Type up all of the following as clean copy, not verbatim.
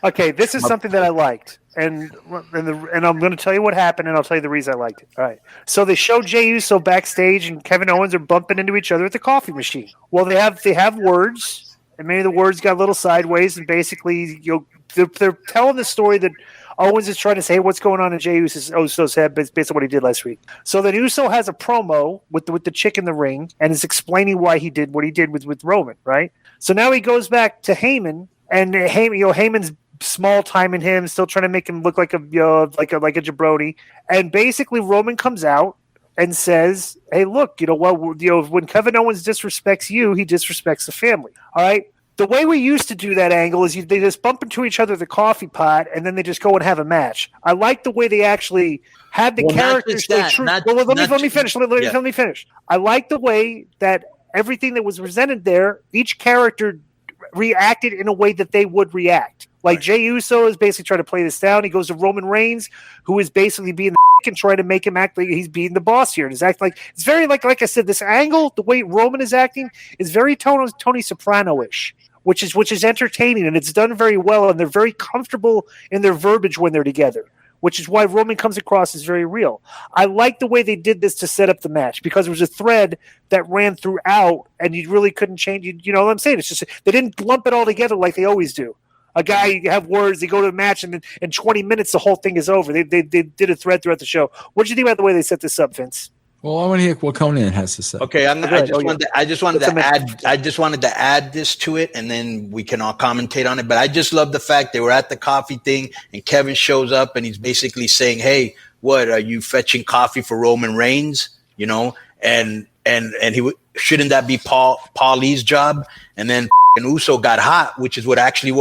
Okay, this is something that I liked. And I'm going to tell you what happened, and I'll tell you the reason I liked it. All right. So they show Jey Uso backstage, and Kevin Owens are bumping into each other at the coffee machine. Well, they have words, and maybe the words got a little sideways, and basically they're telling the story that Owens is trying to say, hey, what's going on in Jey Uso's head based on what he did last week. So then Uso has a promo with the chick in the ring and is explaining why he did what he did with Roman, right? So now he goes back to Heyman, and Heyman's small time in him, still trying to make him look like a jabroni. And basically Roman comes out and says, hey, look, when Kevin Owens disrespects you, he disrespects the family. All right. The way we used to do that angle is they just bump into each other at the coffee pot, and then they just go and have a match. I like the way they actually had the characters. Let me finish. I like the way that everything that was presented there, each character reacted in a way that they would react. Like right. Jey Uso is basically trying to play this down. He goes to Roman Reigns, who is basically being the and trying to make him act like he's being the boss here. And it's very like I said, this angle, the way Roman is acting is very Tony Soprano-ish, which is entertaining, and it's done very well, and they're very comfortable in their verbiage when they're together, which is why Roman comes across as very real. I like the way they did this to set up the match, because it was a thread that ran throughout, and you really couldn't change it. You know what I'm saying? It's just they didn't lump it all together like they always do. A guy, you have words, they go to the match, and in 20 minutes, the whole thing is over. They did a thread throughout the show. What did you think about the way they set this up, Vince? Well, I want to hear what Conan has to say. Okay, I just wanted to add this to it, and then we can all commentate on it. But I just love the fact they were at the coffee thing, and Kevin shows up, and he's basically saying, "Hey, what are you fetching coffee for Roman Reigns?" You know, and shouldn't that be Paulie's job? And then Uso got hot, which is what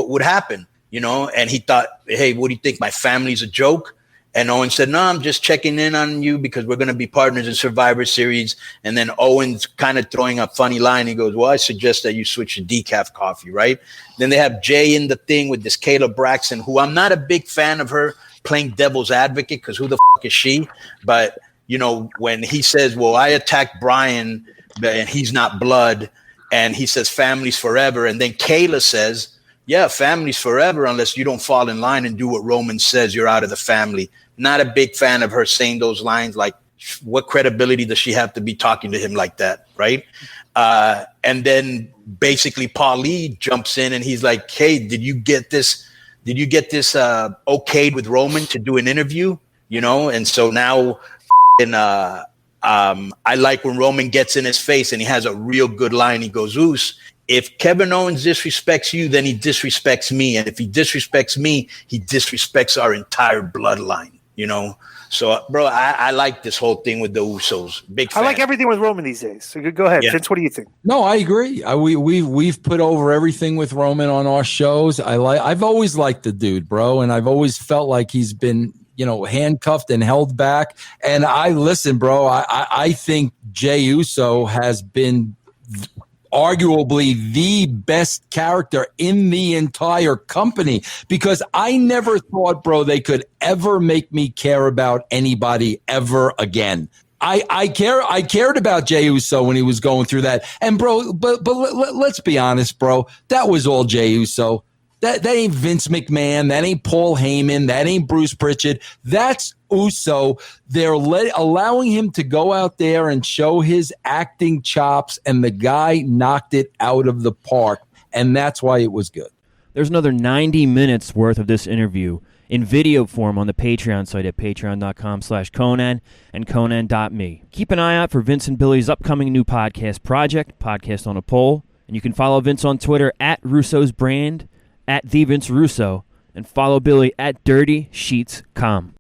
would happen, you know. And he thought, "Hey, what do you think? My family's a joke?" And Owens said, "No, I'm just checking in on you because we're going to be partners in Survivor Series." And then Owens kind of throwing a funny line. He goes, "Well, I suggest that you switch to decaf coffee," right? Then they have Jay in the thing with this Kayla Braxton, who I'm not a big fan of her playing devil's advocate, because who the fuck is she? But, you know, when he says, "Well, I attacked Brian and he's not blood," and he says family's forever. And then Kayla says, "Yeah, family's forever unless you don't fall in line and do what Roman says, you're out of the family." Not a big fan of her saying those lines. Like, what credibility does she have to be talking to him like that, right? And then basically Paulie jumps in and he's like, "Hey, did you get this okayed with Roman to do an interview?" You know? And so now I like when Roman gets in his face and he has a real good line. He goes, "Oos, if Kevin Owens disrespects you, then he disrespects me. And if he disrespects me, he disrespects our entire bloodline." You know? So, bro, I like this whole thing with the Usos. Big fan. I like everything with Roman these days. So go ahead, yeah. Vince, what do you think? No, I agree. We've put over everything with Roman on our shows. I've always liked the dude, bro, and I've always felt like he's been, you know, handcuffed and held back. And listen, bro, I think Jey Uso has been arguably the best character in the entire company, because I never thought, bro, they could ever make me care about anybody ever again. I cared about Jey Uso when he was going through that. And bro, but let's be honest, bro, that was all Jey Uso. That ain't Vince McMahon. That ain't Paul Heyman. That ain't Bruce Pritchard. That's Uso. They're allowing him to go out there and show his acting chops, and the guy knocked it out of the park, and that's why it was good. There's another 90 minutes worth of this interview in video form on the Patreon site at patreon.com/Conan and Conan.me. Keep an eye out for Vince and Billy's upcoming new podcast project, Podcast on a Pole, and you can follow Vince on Twitter at Russo's Brand, at The Vince Russo, and follow Billy at Dirty Sheets Com.